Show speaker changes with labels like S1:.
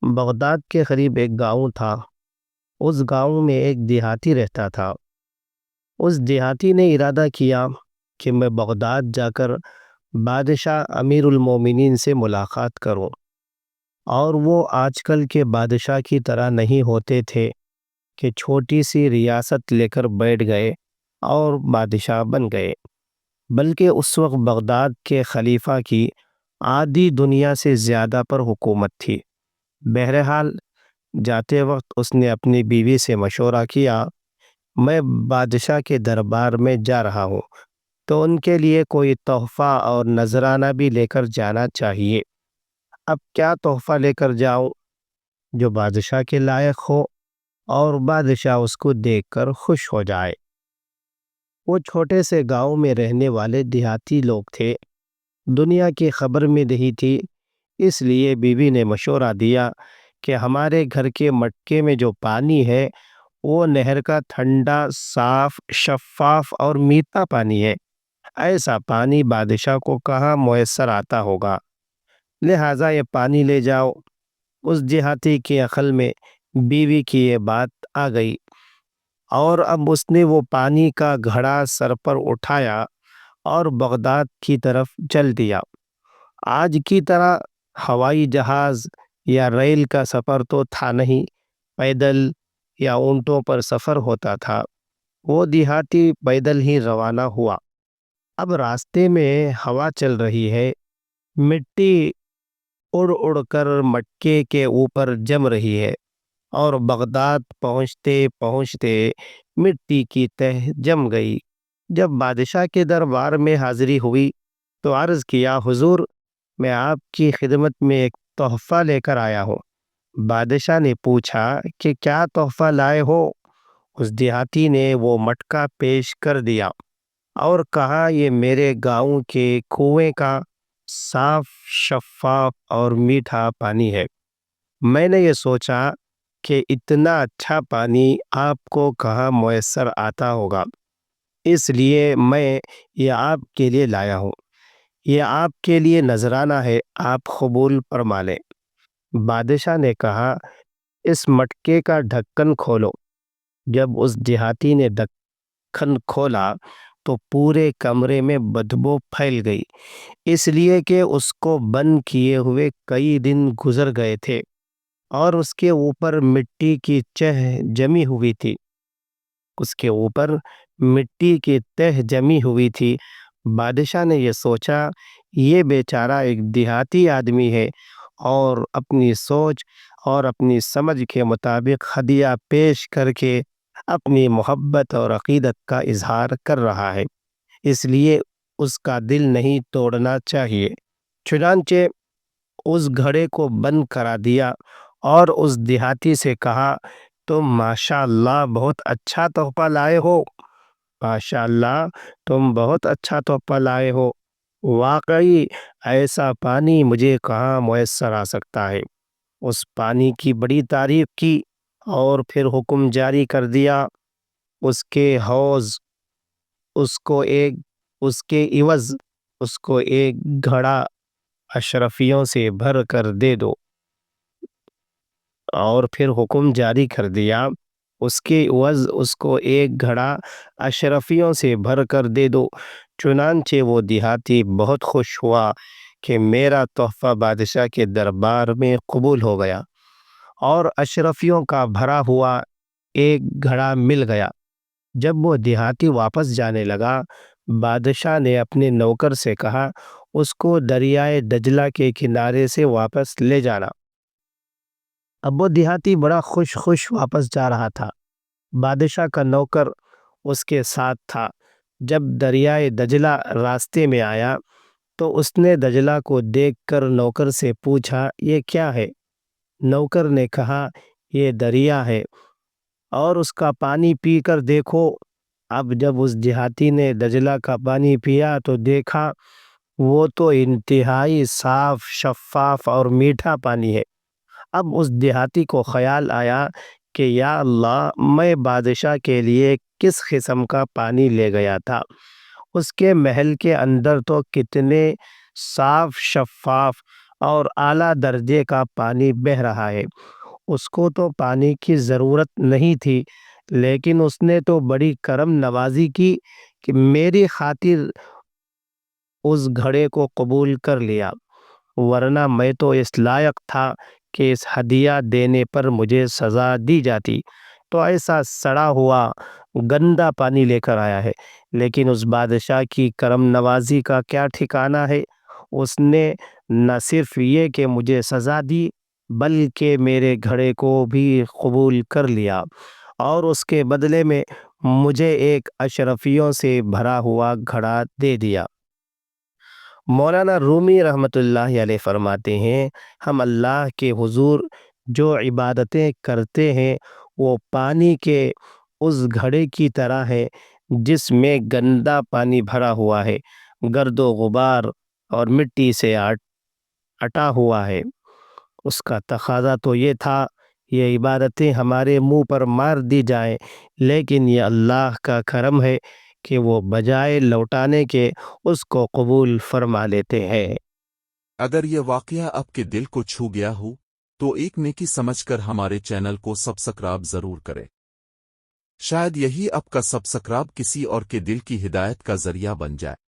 S1: Baghdad کے قریب ایک گاؤں تھا۔ اس گاؤں میں ایک دیہاتی رہتا تھا۔ اس دیہاتی نے ارادہ کیا کہ میں بغداد جا کر بادشاہ امیر المومنین سے ملاقات کروں، اور وہ آج کل کے بادشاہ کی طرح نہیں ہوتے تھے کہ چھوٹی سی ریاست لے کر بیٹھ گئے اور بادشاہ بن گئے، بلکہ اس وقت بغداد کے خلیفہ کی آدھی دنیا سے زیادہ پر حکومت تھی۔ بہرحال جاتے وقت اس نے اپنی بیوی سے مشورہ کیا، میں بادشاہ کے دربار میں جا رہا ہوں تو ان کے لیے کوئی تحفہ اور نذرانہ بھی لے کر جانا چاہیے۔ اب کیا تحفہ لے کر جاؤں جو بادشاہ کے لائق ہو اور بادشاہ اس کو دیکھ کر خوش ہو جائے؟ وہ چھوٹے سے گاؤں میں رہنے والے دیہاتی لوگ تھے، دنیا کی خبر میں نہیں تھی، اس لیے بیوی نے مشورہ دیا کہ ہمارے گھر کے مٹکے میں جو پانی ہے وہ نہر کا ٹھنڈا، صاف، شفاف اور میٹھا پانی ہے۔ ایسا پانی بادشاہ کو کہاں میسر آتا ہوگا، لہٰذا یہ پانی لے جاؤ۔ اس دیہاتی کی عقل میں بیوی کی یہ بات آ گئی، اور اب اس نے وہ پانی کا گھڑا سر پر اٹھایا اور بغداد کی طرف چل دیا۔ آج کی طرح ہوائی جہاز یا ریل کا سفر تو تھا نہیں، پیدل یا اونٹوں پر سفر ہوتا تھا۔ وہ دیہاتی پیدل ہی روانہ ہوا۔ اب راستے میں ہوا چل رہی ہے، مٹی اڑ اڑ کر مٹکے کے اوپر جم رہی ہے، اور بغداد پہنچتے پہنچتے مٹی کی تہ جم گئی۔ جب بادشاہ کے دربار میں حاضری ہوئی تو عرض کیا، حضور، میں آپ کی خدمت میں ایک تحفہ لے کر آیا ہوں۔ بادشاہ نے پوچھا کہ کیا تحفہ لائے ہو؟ اس دیہاتی نے وہ مٹکا پیش کر دیا اور کہا، یہ میرے گاؤں کے کنویں کا صاف، شفاف اور میٹھا پانی ہے۔ میں نے یہ سوچا کہ اتنا اچھا پانی آپ کو کہاں میسر آتا ہوگا، اس لیے میں یہ آپ کے لیے لایا ہوں۔ یہ آپ کے لیے نذرانہ ہے، آپ قبول فرما لیں۔ بادشاہ نے کہا، اس مٹکے کا ڈھکن کھولو۔ جب اس دیہاتی نے ڈھکن کھولا تو پورے کمرے میں بدبو پھیل گئی، اس لیے کہ اس کو بند کیے ہوئے کئی دن گزر گئے تھے اور اس کے اوپر مٹی کی چہ جمی ہوئی تھی۔ بادشاہ نے یہ سوچا، یہ بیچارہ ایک دیہاتی آدمی ہے اور اپنی سوچ اور اپنی سمجھ کے مطابق ہدیہ پیش کر کے اپنی محبت اور عقیدت کا اظہار کر رہا ہے، اس لیے اس کا دل نہیں توڑنا چاہیے۔ چنانچہ اس گھڑے کو بند کرا دیا اور اس دیہاتی سے کہا، تم ماشاء اللہ بہت اچھا تحفہ لائے ہو، ماشاء اللہ تم بہت اچھا تحفہ لائے ہو، واقعی ایسا پانی مجھے کہاں میسر آ سکتا ہے۔ اس پانی کی بڑی تعریف کی اور پھر حکم جاری کر دیا، اس کے حوض اس کے عوض اس کو ایک گھڑا اشرفیوں سے بھر کر دے دو۔ اور پھر حکم جاری کر دیا، اس کے عوض اس کو ایک گھڑا اشرفیوں سے بھر کر دے دو۔ چنانچہ وہ دیہاتی بہت خوش ہوا کہ میرا تحفہ بادشاہ کے دربار میں قبول ہو گیا، اور اشرفیوں کا بھرا ہوا ایک گھڑا مل گیا۔ جب وہ دیہاتی واپس جانے لگا، بادشاہ نے اپنے نوکر سے کہا، اس کو دریائے دجلہ کے کنارے سے واپس لے جانا۔ اب وہ دیہاتی بڑا خوش واپس جا رہا تھا۔ بادشاہ کا نوکر اس کے ساتھ تھا۔ جب دریائے دجلہ راستے میں آیا تو اس نے دجلہ کو دیکھ کر نوکر سے پوچھا، یہ کیا ہے؟ نوکر نے کہا، یہ دریا ہے اور اس کا پانی پی کر دیکھو۔ اب جب اس دیہاتی نے دجلہ کا پانی پیا تو دیکھا وہ تو انتہائی صاف، شفاف اور میٹھا پانی ہے۔ اب اس دیہاتی کو خیال آیا کہ یا اللہ، میں بادشاہ کے لیے کس قسم کا پانی لے گیا تھا؟ اس کے محل کے اندر تو کتنے صاف، شفاف اور اعلیٰ درجے کا پانی بہہ رہا ہے۔ اس کو تو پانی کی ضرورت نہیں تھی، لیکن اس نے تو بڑی کرم نوازی کی کہ میری خاطر اس گھڑے کو قبول کر لیا، ورنہ میں تو اس لائق تھا کہ اس ہدیہ دینے پر مجھے سزا دی جاتی۔ تو ایسا سڑا ہوا گندا پانی لے کر آیا ہے، لیکن اس بادشاہ کی کرم نوازی کا کیا ٹھکانہ ہے۔ اس نے نہ صرف یہ کہ مجھے سزا دی، بلکہ میرے گھڑے کو بھی قبول کر لیا، اور اس کے بدلے میں مجھے ایک اشرفیوں سے بھرا ہوا گھڑا دے دیا۔ مولانا رومی رحمۃ اللہ علیہ فرماتے ہیں، ہم اللہ کے حضور جو عبادتیں کرتے ہیں وہ پانی کے اس گھڑے کی طرح ہے جس میں گندا پانی بھرا ہوا ہے، گرد و غبار اور مٹی سے اٹا ہوا ہے۔ اس کا تقاضا تو یہ تھا یہ عبادتیں ہمارے منہ پر مار دی جائیں، لیکن یہ اللہ کا کرم ہے کہ وہ بجائے لوٹانے کے اس کو قبول فرما لیتے ہیں۔
S2: اگر یہ واقعہ آپ کے دل کو چھو گیا ہو تو ایک نیکی سمجھ کر ہمارے چینل کو سبسکرائب ضرور کریں۔ شاید یہی آپ کا سبسکرائب کسی اور کے دل کی ہدایت کا ذریعہ بن جائے۔